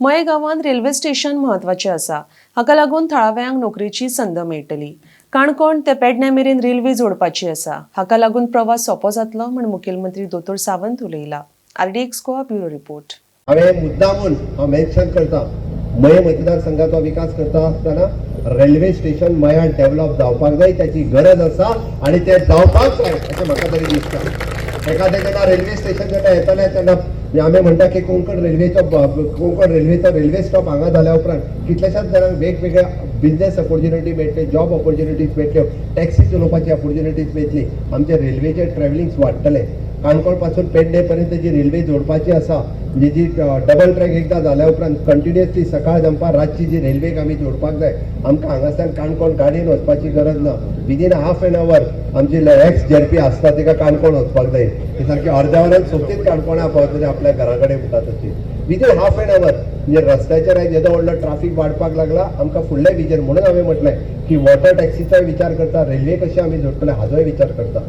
मये गांवांत railway station म्हत्वाचें आसा। हाका लागून थळाव्यांक नोकरेची संद मेळटली। काणकोण ते पेडण्यां मेरेन रेल्वे जोडपाची आसा। हाका लागून प्रवास सोपो जातलो म्हण मुखेलमंत्री दोतोर सावंत उलयला। RDX Goa bureau report. हांवें मुद्दामून हांव मेन्शन करता, मये मतदारसंघाचो विकास करता आसतना रेल्वे स्टेशन मयांत डेव्हलप जावपाक जाय, त्याची गरज आसा आनी तें जावपाक जाय अशें म्हाका तरी दिसता। एखादें जेन्ना रेल्वे स्टेशन जेन्ना येतलें तेन्ना आमी म्हणटा की कोंकण रेल्वेचो रेल्वे स्टॉप हांगा जाल्या उपरांत कितल्याशाच जाणांक वेगवेगळ्या बिझनेस ऑपॉर्च्युनिटी मेळटल्यो, जॉब ऑपॉर्च्युनिटीज मेळटल्यो, टॅक्सी चलोवपाची ऑपॉर्च्युनिटीज मेळटली, आमचे रेल्वेचे ट्रॅव्हलिंग्स वाडटलें। काणकोण पासून पेडणे पर्यंत जी रेल्वे जोडपाची आसा, जी डबल ट्रॅक एकदा जाल्या उपरांत कंटिन्युअसली सकाळ दनपार रातची जी रेल्वेक आमी जोडपाक जाय, आमकां हांगासान काणकोण गाडयेन वचपाची गरज ना। विदीन हाफ एन अवर आमची एक्स जर्पी आसता तिका काणकोण वचपाक जाय, ती सारकी अर्द्या वरान सोबतीच काणकोणा पावतली आपल्या घरा कडेन म्हणटा तशी। विदीन हाफ एन अवर म्हणजे रस्त्याचेर येदो व्हडलो ट्राफीक वाडपाक लागला, आमकां फुडले विजन म्हणून हांवें म्हटलें की वॉटर टॅक्सीचोय विचार करता, रेल्वे कशी आमी जोडटले हाजोय विचार करता।